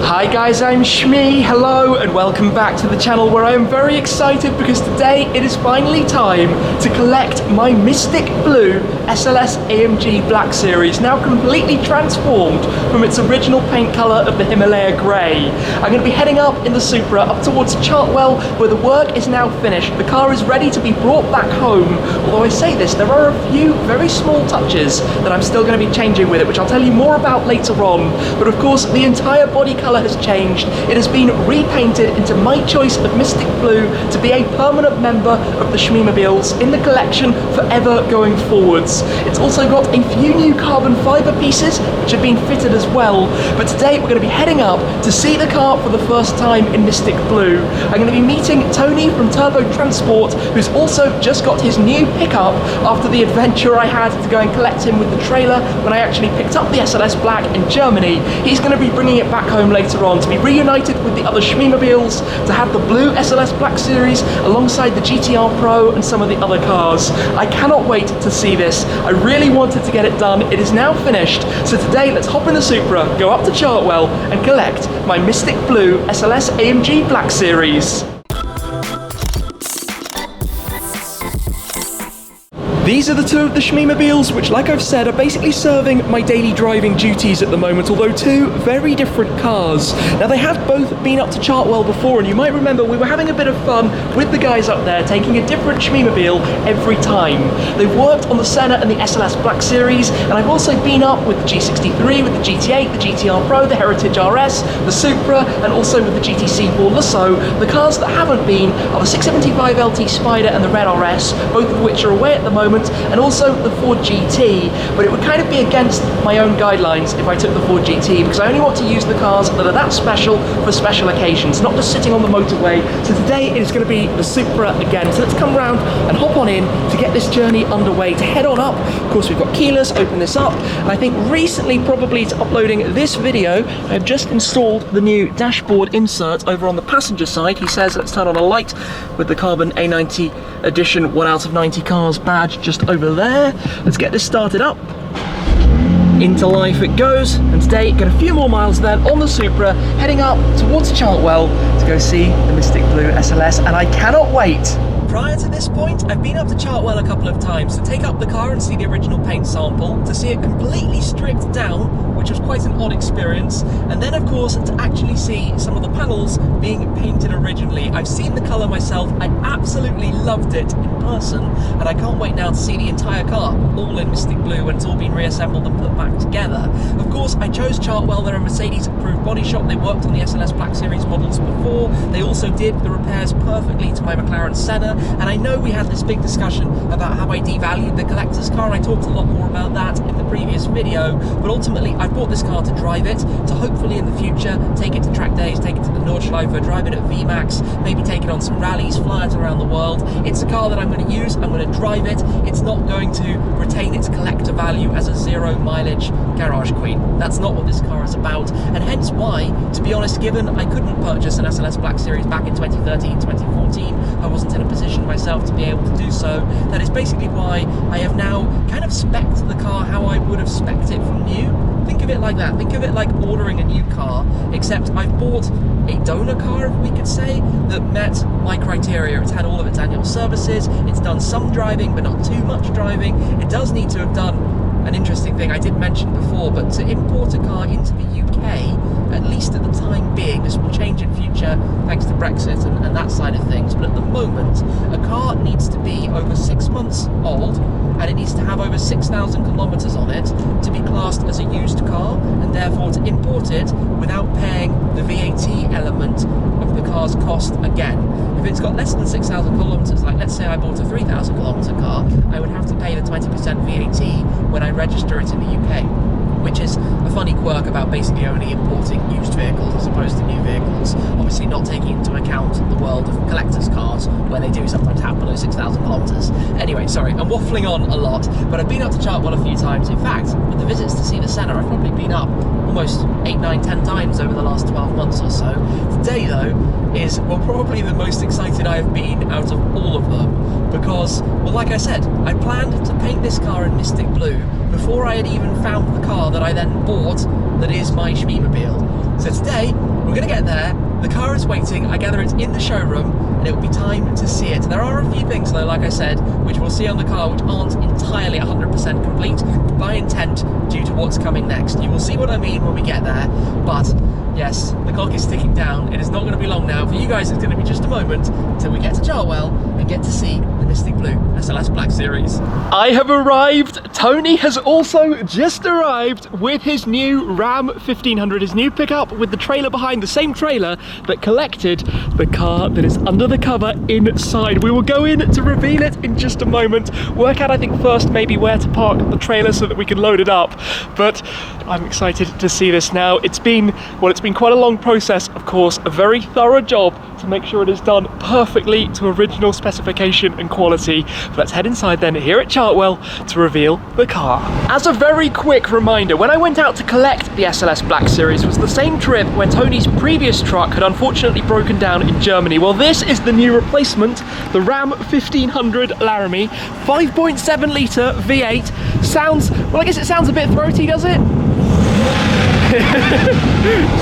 Hi guys, I'm Shmee, hello and welcome back to the channel where I am very excited because today it is finally time to collect my Mystic Blue SLS AMG Black Series, now completely transformed from its original paint colour of the Himalaya Grey. I'm going to be heading up in the Supra up towards Chartwell where the work is now finished. The car is ready to be brought back home, although I say this, there are a few very small touches that I'm still going to be changing with it, which I'll tell you more about later on. But of course, the entire body colour has changed. It has been repainted into my choice of Mystic Blue to be a permanent member of the Shmeemobiles in the collection forever going forwards. It's also got a few new carbon fibre pieces which have been fitted as well. But today we're going to be heading up to see the car for the first time in Mystic Blue. I'm going to be meeting Tony from Turbo Transport, who's also just got his new pickup after the adventure I had to go and collect him with the trailer when I actually picked up the SLS Black in Germany. He's going to be bringing it back home later on to be reunited with the other Shmeemobiles, to have the blue SLS Black Series alongside the GTR Pro and some of the other cars. I cannot wait to see this. I really wanted to get it done. It is now finished. So today let's hop in the Supra, go up to Chartwell and collect my Mystic Blue SLS AMG Black Series. These are the two of the Shmeemobiles, which, like I've said, are basically serving my daily driving duties at the moment, although two very different cars. Now, they have both been up to Chartwell before, and you might remember we were having a bit of fun with the guys up there, taking a different Shmeemobile every time. They've worked on the Senna and the SLS Black Series, and I've also been up with the G63, with the GT8, the GTR Pro, the Heritage RS, the Supra, and also with the GTC Lasso. The cars that haven't been are the 675 LT Spider and the Red RS, both of which are away at the moment, and also the Ford GT, but it would kind of be against my own guidelines if I took the Ford GT, because I only want to use the cars that are that special for special occasions, not just sitting on the motorway. So today it is going to be the Supra again. So let's come round and hop on in to get this journey underway, to head on up. Of course, we've got keyless, open this up, and I think recently, probably to uploading this video, I've just installed the new dashboard insert over on the passenger side. He says let's turn on a light with the Carbon A90 Edition 1 out of 90 cars badge just over there. Let's get this started up. Into life it goes, and today get a few more miles then on the Supra, heading up towards Chartwell to go see the Mystic Blue SLS, and I cannot wait. Prior to this point, I've been up to Chartwell a couple of times to take up the car and see the original paint sample, to see it completely stripped down, which was quite an odd experience, and then of course to actually see some of the panels being painted originally. I've seen the colour myself, I absolutely loved it in person, and I can't wait now to see the entire car all in Mystic Blue when it's all been reassembled and put back together. Of course, I chose Chartwell. They're a Mercedes approved body shop. They worked on the SLS Black Series models before. They also did the repairs perfectly to my McLaren Senna, and I know we had this big discussion about how I devalued the collector's car, and I talked a lot more about that in the previous video, but ultimately I bought this car to drive it, to hopefully in the future take it to track days, take it to the Nordschleife, drive it at VMAX, maybe take it on some rallies, fly it around the world. It's a car that I'm going to use, I'm going to drive it. It's not going to retain its collector value as a zero mileage garage queen. That's not what this car is about, and hence why, to be honest, given I couldn't purchase an SLS Black Series back in 2013, 2014, I wasn't in a position myself to be able to do so. That is basically why I have now kind of spec'd the car how I would have spec'd it from new. Think of it like that. Think of it like ordering a new car, except I've bought a donor car, we could say, that met my criteria. It's had all of its annual services, it's done some driving, but not too much driving. It does need to have done an interesting thing I did mention before, but to import a car into the UK, at least at the time being, this will change in future thanks to Brexit and that side of things, but at the moment, a car needs to be over 6 months old, and it needs to have over 6,000 kilometers on it to be classed as a used car, and therefore to import it without paying the VAT element of the car's cost again. If it's got less than 6,000 kilometers, like let's say I bought a 3,000 kilometer car, I would have to pay the 20% VAT when I register it in the UK, which is a funny quirk about basically only importing used vehicles as opposed to new vehicles, obviously not taking into account the world of collectors' cars where they do sometimes have below 6,000 kilometers. Anyway, sorry, I'm waffling on a lot, but I've been up to Chartwell a few times. In fact, with the visits to see the Senna, I've probably been up almost 8, 9, 10 times over the last 12 months or so. Today though is, well, probably the most excited I have been out of all of them, because, well, like I said, I planned to paint this car in Mystic Blue before I had even found the car that I then bought that is my Shmeemobile. So today, we're gonna get there, the car is waiting, I gather it's in the showroom, and it will be time to see it. There are a few things though, like I said, which we'll see on the car, which aren't entirely 100% complete by intent due to what's coming next. You will see what I mean when we get there, but yes, the clock is ticking down. It is not gonna be long now. For you guys, it's gonna be just a moment until we get to Chartwell and get to see the Mystic Blue SLS Black Series. I have arrived. Tony has also just arrived with his new Ram 1500, his new pickup with the trailer behind, the same trailer that collected the car that is under the cover inside. We will go in to reveal it in just a moment. Work out, I think, first maybe where to park the trailer so that we can load it up. But I'm excited to see this now. It's been quite a long process, of course, a very thorough job to make sure it is done perfectly to original specification and quality. But let's head inside then here at Chartwell to reveal the car. As a very quick reminder, when I went out to collect the SLS Black Series was the same trip where Tony's previous truck had unfortunately broken down in Germany. Well, this is the new replacement, the Ram 1500 Laramie, 5.7 litre V8. Sounds, well, I guess it sounds a bit throaty, does it?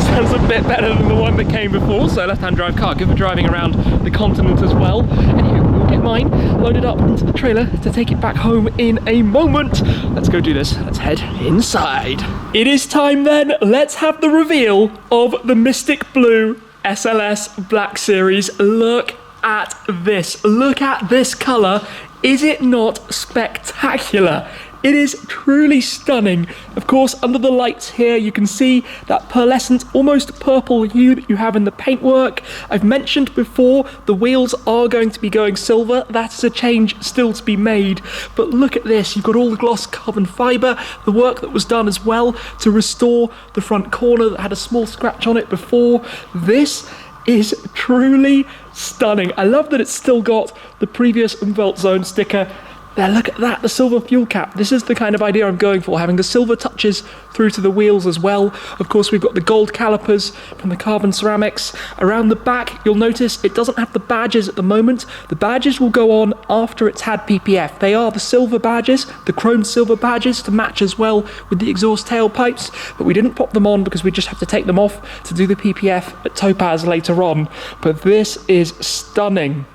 Sounds a bit better than the one that came before. So left-hand drive car, good for driving around the continent as well. Anywho, we'll get mine loaded up into the trailer to take it back home in a moment. Let's go do this. Let's head inside. It is time then. Let's have the reveal of the Mystic Blue SLS Black Series. Look at this. Look at this colour. Is it not spectacular? It is truly stunning. Of course, under the lights here, you can see that pearlescent, almost purple hue that you have in the paintwork. I've mentioned before, the wheels are going to be going silver. That is a change still to be made. But look at this. You've got all the gloss carbon fibre, the work that was done as well to restore the front corner that had a small scratch on it before. This is truly stunning. I love that it's still got the previous Umwelt Zone sticker. There, look at that, the silver fuel cap. This is the kind of idea I'm going for, having the silver touches through to the wheels as well. Of course, we've got the gold calipers from the carbon ceramics. Around the back, you'll notice it doesn't have the badges at the moment. The badges will go on after it's had PPF. They are the silver badges, the chrome silver badges to match as well with the exhaust tailpipes, but we didn't pop them on because we just have to take them off to do the PPF at Topaz later on. But this is stunning.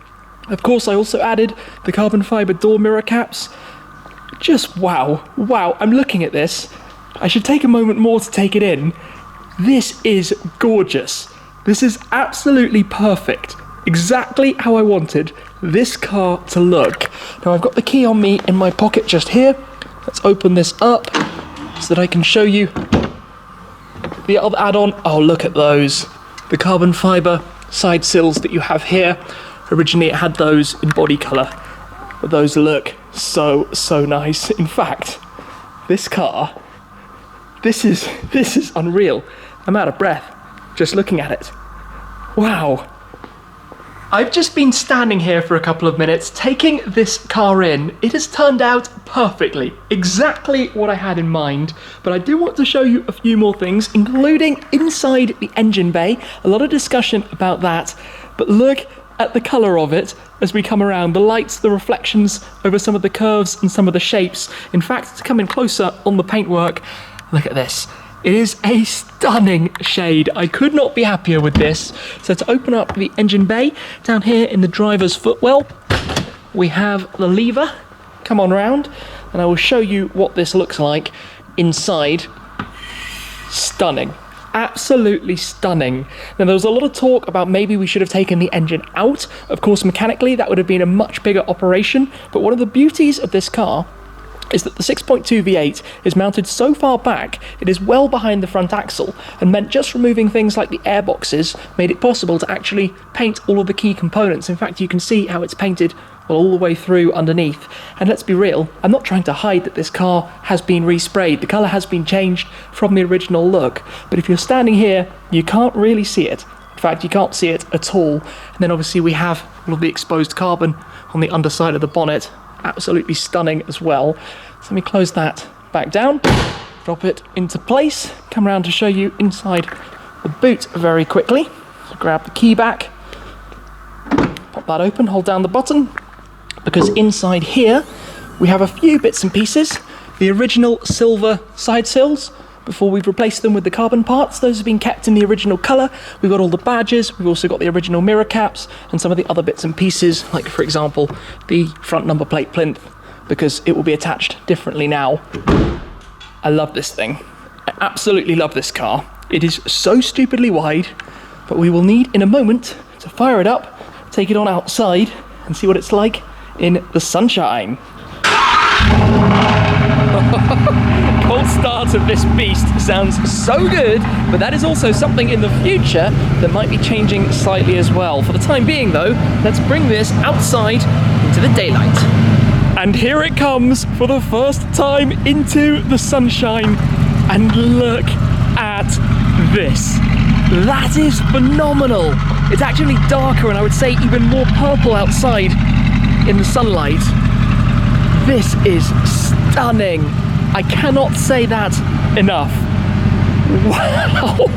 Of course, I also added the carbon fibre door mirror caps. Just wow, wow, I'm looking at this. I should take a moment more to take it in. This is gorgeous. This is absolutely perfect. Exactly how I wanted this car to look. Now, I've got the key on me in my pocket just here. Let's open this up so that I can show you the other add-on. Oh, look at those. The carbon fibre side sills that you have here. Originally it had those in body colour, but those look so nice. In fact, this car, this is unreal. I'm out of breath just looking at it. Wow. I've just been standing here for a couple of minutes taking this car in. It has turned out perfectly, exactly what I had in mind, but I do want to show you a few more things, including inside the engine bay. A lot of discussion about that, but look at the colour of it as we come around, the lights, the reflections over some of the curves and some of the shapes. In fact, to come in closer on the paintwork, look at this. It is a stunning shade. I could not be happier with this. So to open up the engine bay, down here in the driver's footwell, we have the lever. Come on round, and I will show you what this looks like inside. Stunning. Absolutely stunning. Now, there was a lot of talk about maybe we should have taken the engine out. Of course, mechanically, that would have been a much bigger operation. But one of the beauties of this car is that the 6.2 V8 is mounted so far back, it is well behind the front axle, and meant just removing things like the airboxes made it possible to actually paint all of the key components. In fact, you can see how it's painted all the way through underneath. And let's be real, I'm not trying to hide that this car has been resprayed. The colour has been changed from the original look, but if you're standing here, you can't really see it. In fact, you can't see it at all. And then obviously we have all of the exposed carbon on the underside of the bonnet. Absolutely stunning as well. So let me close that back down, drop it into place, come around to show you inside the boot very quickly. So grab the key back, pop that open, hold down the button, because inside here we have a few bits and pieces. The original silver side sills, before we've replaced them with the carbon parts. Those have been kept in the original colour. We've got all the badges, we've also got the original mirror caps and some of the other bits and pieces, like for example the front number plate plinth, because it will be attached differently now. I love this thing. I absolutely love this car. It is so stupidly wide, but we will need in a moment to fire it up, take it on outside and see what it's like in the sunshine. Cold start of this beast sounds so good, but that is also something in the future that might be changing slightly as well. For the time being though, let's bring this outside into the daylight. And here it comes for the first time into the sunshine. And look at this. That is phenomenal. It's actually darker and I would say even more purple outside in the sunlight. This is stunning. I cannot say that enough. Wow.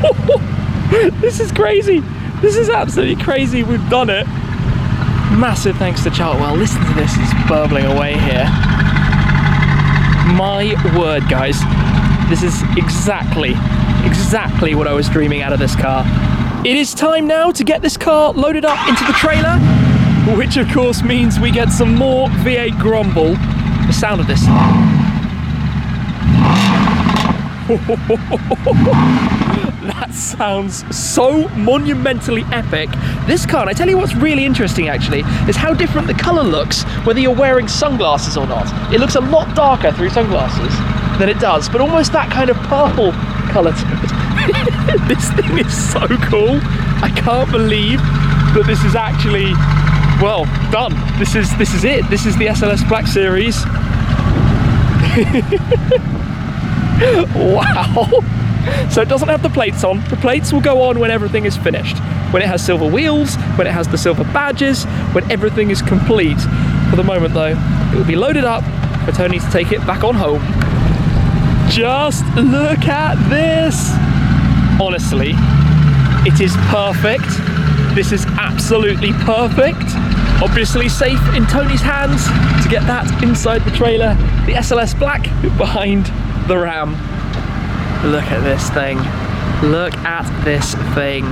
This is crazy. This is absolutely crazy. We've done it. Massive thanks to Chartwell. Listen to this, it's burbling away here. My word, guys. This is exactly what I was dreaming out of this car. It is time now to get this car loaded up into the trailer, which of course means we get some more V8 grumble. The sound of this. That sounds so monumentally epic. This car, and I tell you what's really interesting actually, is how different the colour looks whether you're wearing sunglasses or not. It looks a lot darker through sunglasses than it does, but almost that kind of purple colour to it. This thing is so cool. I can't believe that this is actually, well, done. This is it. This is the SLS Black Series. Wow. So it doesn't have the plates on. The plates will go on when everything is finished. When it has silver wheels, when it has the silver badges, when everything is complete. For the moment though, it will be loaded up for Tony to take it back on home. Just look at this. Honestly, it is perfect. This is absolutely perfect. Obviously safe in Tony's hands to get that inside the trailer. The SLS Black behind the Ram. Look at this thing. Look at this thing.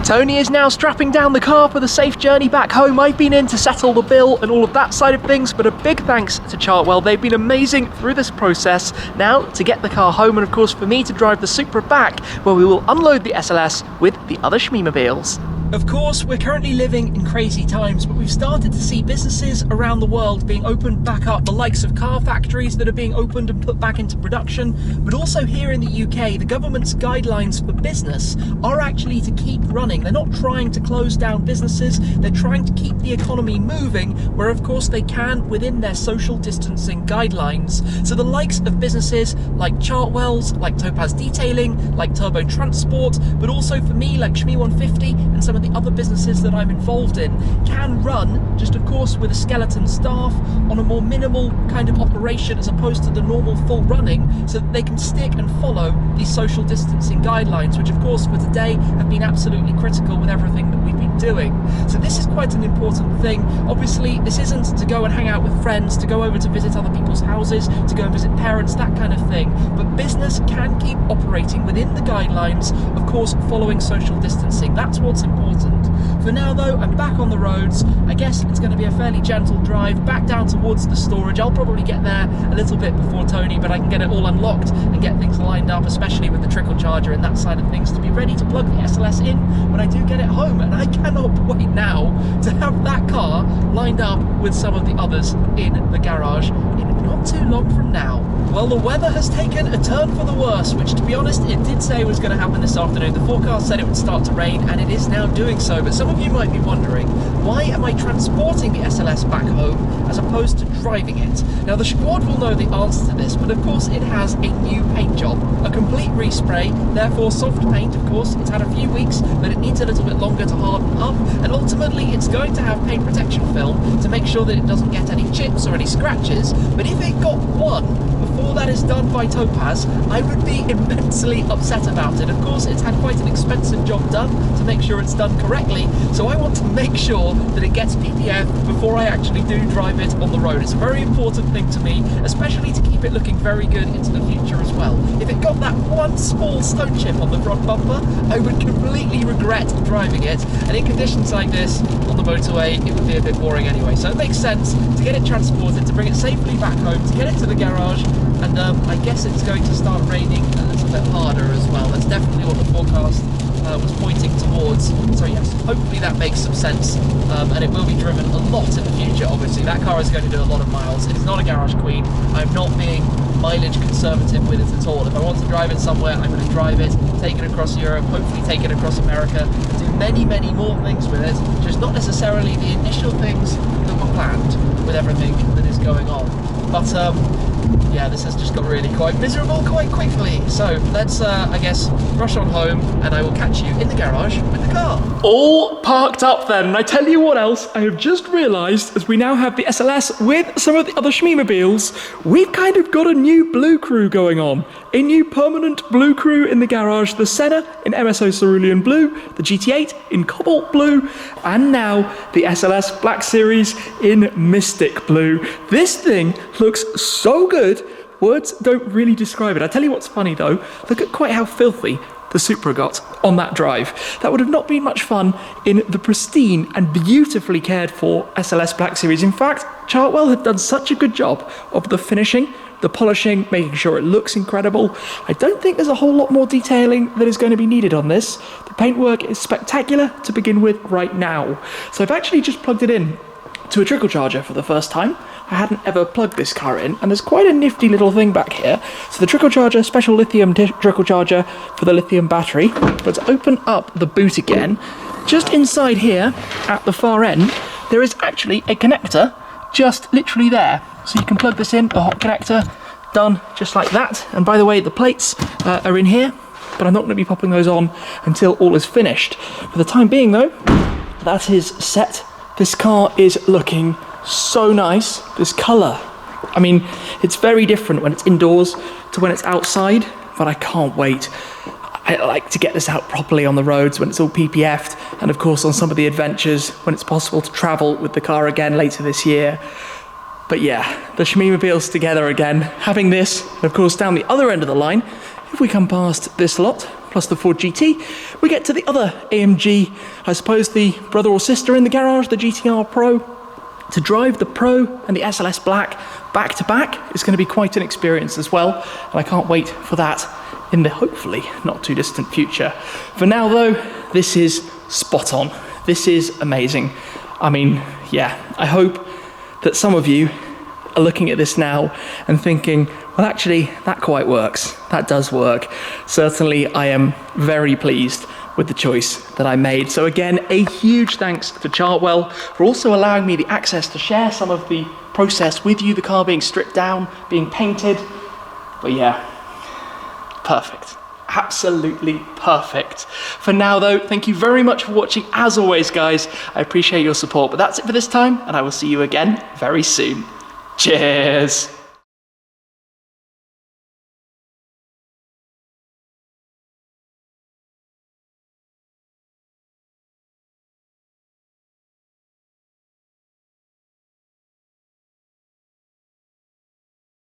Tony is now strapping down the car for the safe journey back home. I've been in to settle the bill and all of that side of things, but a big thanks to Chartwell. They've been amazing through this process. Now to get the car home and of course for me to drive the Supra back, where we will unload the SLS with the other Shmeemobiles. Of course, we're currently living in crazy times, but we've started to see businesses around the world being opened back up, the likes of car factories that are being opened and put back into production, but also here in the UK, the government's guidelines for business are actually to keep running. They're not trying to close down businesses, they're trying to keep the economy moving, where of course they can within their social distancing guidelines. So the likes of businesses like Chartwell's, like Topaz Detailing, like Turbo Transport, but also for me like Shmee150 and some of the other businesses that I'm involved in can run, just of course with a skeleton staff, on a more minimal kind of operation as opposed to the normal full running, so that they can stick and follow these social distancing guidelines, which of course for today have been absolutely critical with everything that we've been doing. So this is quite an important thing. Obviously this isn't to go and hang out with friends, to go over to visit other people's houses, to go and visit parents, that kind of thing, but business can keep operating within the guidelines, of course following social distancing. That's what's important. For now though, I'm back on the roads. I guess it's going to be a fairly gentle drive back down towards the storage. I'll probably get there a little bit before Tony, but I can get it all unlocked and get things lined up, especially with the trickle charger and that side of things, to be ready to plug the SLS in when I do get it home. And I cannot wait now to have that car lined up with some of the others in the garage in not too long from now. Well, the weather has taken a turn for the worse, which to be honest, it did say was going to happen this afternoon. The forecast said it would start to rain, and it is now doing so. But some of you might be wondering, why am I transporting the SLS back home as opposed to driving it? Now, the squad will know the answer to this, but of course it has a new paint job, a complete respray, therefore soft paint, of course. It's had a few weeks, but it needs a little bit longer to harden up, and ultimately it's going to have paint protection film to make sure that it doesn't get any chips or any scratches. But if it got one before that is done by Topaz, I would be immensely upset about it. Of course, it's had quite an expensive job done to make sure it's done correctly, so I want to make sure that it gets PPF before I actually do drive it on the road. It's a very important thing to me, especially to keep it looking very good into the future as well. If it got that one small stone chip on the front bumper, I would completely regret driving it, and in conditions like this on the motorway, it would be a bit boring anyway. So it makes sense to get it transported, to bring it safely back home, to get it to the garage, and I guess it's going to start raining a little bit harder as well. That's definitely what the forecast was pointing towards. So yes, hopefully that makes some sense, and it will be driven a lot in the future. Obviously, that car is going to do a lot of miles. It is not a garage queen. I'm not being mileage conservative with it at all. If I want to drive it somewhere, I'm going to drive it, take it across Europe, hopefully take it across America, do many more things with it, just not necessarily the initial things that were planned with everything that is going on. But yeah, this has just got really quite miserable quite quickly. So let's, I guess, rush on home, and I will catch you in the garage with the car. All parked up then, and I tell you what else, I have just realised, as we now have the SLS with some of the other Shmeemobiles, we've kind of got a new blue crew going on. A new permanent blue crew in the garage, the Senna in MSO Cerulean Blue, the GT8 in Cobalt Blue, and now the SLS Black Series in Mystic Blue. This thing looks so good, words don't really describe it. I tell you what's funny though, look at quite how filthy the Supra got on that drive. That would have not been much fun in the pristine and beautifully cared for SLS Black Series. In fact, Chartwell had done such a good job of the finishing, the polishing, making sure it looks incredible. I don't think there's a whole lot more detailing that is going to be needed on this. The paintwork is spectacular to begin with right now. So I've actually just plugged it in to a trickle charger for the first time. I hadn't ever plugged this car in, and there's quite a nifty little thing back here. So the trickle charger, special lithium trickle charger for the lithium battery. Let's open up the boot again. Just inside here, at the far end, there is actually a connector just literally there. So you can plug this in, a hot connector, done just like that. And by the way, the plates are in here, but I'm not going to be popping those on until all is finished. For the time being though, that is set. This car is looking so nice. This colour, I mean, it's very different when it's indoors to when it's outside, but I can't wait. I like to get this out properly on the roads when it's all PPF'd, and of course on some of the adventures when it's possible to travel with the car again later this year. But yeah, the Shmeemobiles together again, having this, and of course down the other end of the line, if we come past this lot, plus the Ford GT, we get to the other AMG, I suppose the brother or sister in the garage, the GTR Pro. To drive the Pro and the SLS Black back to back is going to be quite an experience as well, and I can't wait for that in the hopefully not too distant future. For now though, this is spot on. This is amazing. I mean, yeah, I hope that some of you are looking at this now and thinking, well actually that quite works. That does work. Certainly I am very pleased with the choice that I made. So again, a huge thanks to Chartwell for also allowing me the access to share some of the process with you, the car being stripped down, being painted. But yeah, perfect. Absolutely perfect. For now though, thank you very much for watching. As always guys, I appreciate your support, but that's it for this time, and I will see you again very soon. Cheers.